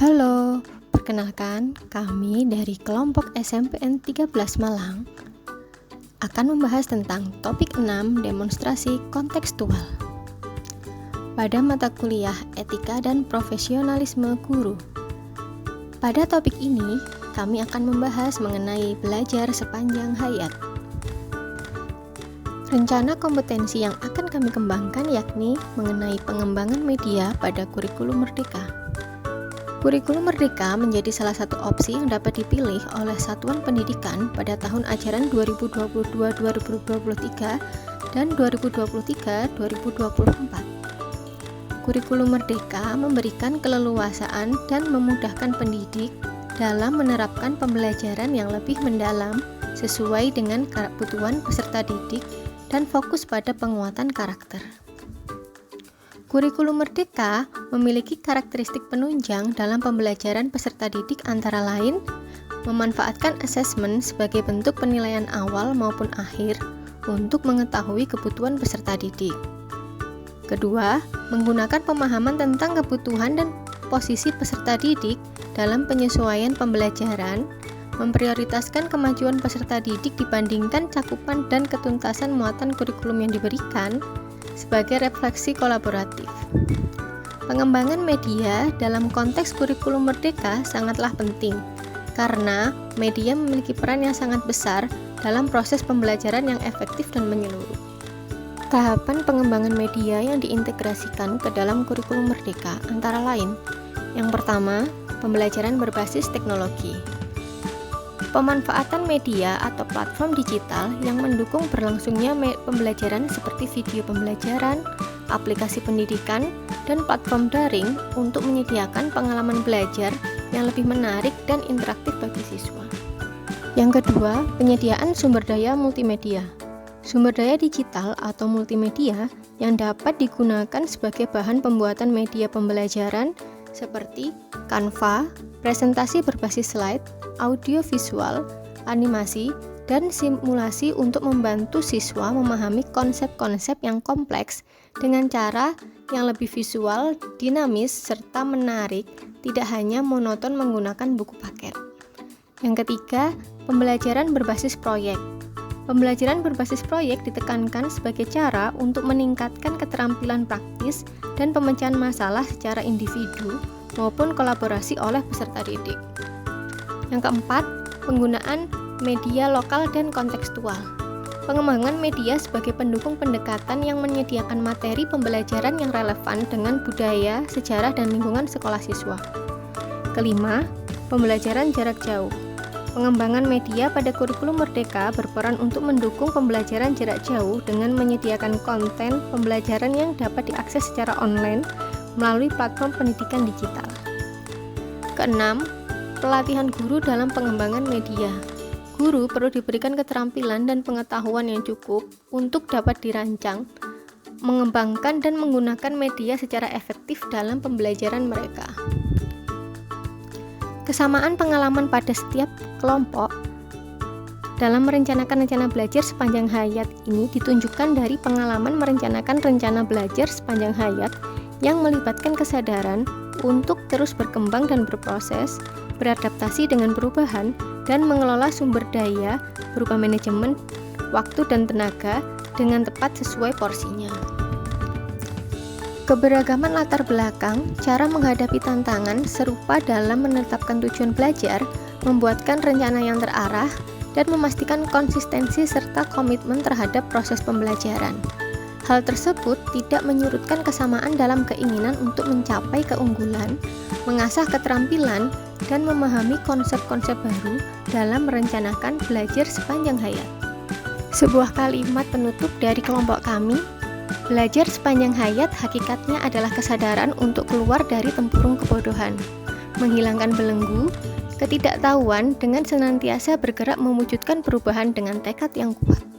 Halo, perkenalkan kami dari kelompok SMPN 13 Malang akan membahas tentang topik 6 demonstrasi kontekstual pada mata kuliah Etika dan Profesionalisme Guru. Pada topik ini, kami akan membahas mengenai belajar sepanjang hayat. Rencana kompetensi yang akan kami kembangkan yakni mengenai pengembangan media pada kurikulum merdeka. Kurikulum merdeka menjadi salah satu opsi yang dapat dipilih oleh satuan pendidikan pada tahun ajaran 2022-2023 dan 2023-2024. Kurikulum merdeka memberikan keleluasaan dan memudahkan pendidik dalam menerapkan pembelajaran yang lebih mendalam sesuai dengan kebutuhan peserta didik dan fokus pada penguatan karakter. Kurikulum merdeka memiliki karakteristik penunjang dalam pembelajaran peserta didik antara lain memanfaatkan asesmen sebagai bentuk penilaian awal maupun akhir untuk mengetahui kebutuhan peserta didik. Kedua, menggunakan pemahaman tentang kebutuhan dan posisi peserta didik dalam penyesuaian pembelajaran, memprioritaskan kemajuan peserta didik dibandingkan cakupan dan ketuntasan muatan kurikulum yang diberikan sebagai refleksi kolaboratif. Pengembangan media dalam konteks kurikulum merdeka sangatlah penting karena media memiliki peran yang sangat besar dalam proses pembelajaran yang efektif dan menyeluruh. Tahapan pengembangan media yang diintegrasikan ke dalam kurikulum merdeka antara lain: yang pertama, pembelajaran berbasis teknologi. Pemanfaatan media atau platform digital yang mendukung berlangsungnya pembelajaran seperti video pembelajaran, aplikasi pendidikan, dan platform daring untuk menyediakan pengalaman belajar yang lebih menarik dan interaktif bagi siswa. Yang kedua, penyediaan sumber daya multimedia. Sumber daya digital atau multimedia yang dapat digunakan sebagai bahan pembuatan media pembelajaran seperti Canva, presentasi berbasis slide, audio visual, animasi, dan simulasi untuk membantu siswa memahami konsep-konsep yang kompleks dengan cara yang lebih visual, dinamis, serta menarik, tidak hanya monoton menggunakan buku paket. Yang ketiga, pembelajaran berbasis proyek. Pembelajaran berbasis proyek ditekankan sebagai cara untuk meningkatkan keterampilan praktis dan pemecahan masalah secara individu maupun kolaborasi oleh peserta didik. Yang keempat, penggunaan media lokal dan kontekstual. Pengembangan media sebagai pendukung pendekatan yang menyediakan materi pembelajaran yang relevan dengan budaya, sejarah, dan lingkungan sekolah siswa. Kelima, pembelajaran jarak jauh. Pengembangan media pada kurikulum merdeka berperan untuk mendukung pembelajaran jarak jauh dengan menyediakan konten pembelajaran yang dapat diakses secara online melalui platform pendidikan digital. Keenam, pelatihan guru dalam pengembangan media. Guru perlu diberikan keterampilan dan pengetahuan yang cukup untuk dapat dirancang, mengembangkan dan menggunakan media secara efektif dalam pembelajaran mereka. Kesamaan pengalaman pada setiap kelompok dalam merencanakan rencana belajar sepanjang hayat ini ditunjukkan dari pengalaman merencanakan rencana belajar sepanjang hayat yang melibatkan kesadaran untuk terus berkembang dan berproses, beradaptasi dengan perubahan, dan mengelola sumber daya berupa manajemen, waktu, dan tenaga dengan tepat sesuai porsinya. Keberagaman latar belakang, cara menghadapi tantangan serupa dalam menetapkan tujuan belajar, membuatkan rencana yang terarah, dan memastikan konsistensi serta komitmen terhadap proses pembelajaran. Hal tersebut tidak menyurutkan kesamaan dalam keinginan untuk mencapai keunggulan, mengasah keterampilan, dan memahami konsep-konsep baru dalam merencanakan belajar sepanjang hayat. Sebuah kalimat penutup dari kelompok kami: belajar sepanjang hayat hakikatnya adalah kesadaran untuk keluar dari tempurung kebodohan, menghilangkan belenggu, ketidaktahuan dengan senantiasa bergerak mewujudkan perubahan dengan tekad yang kuat.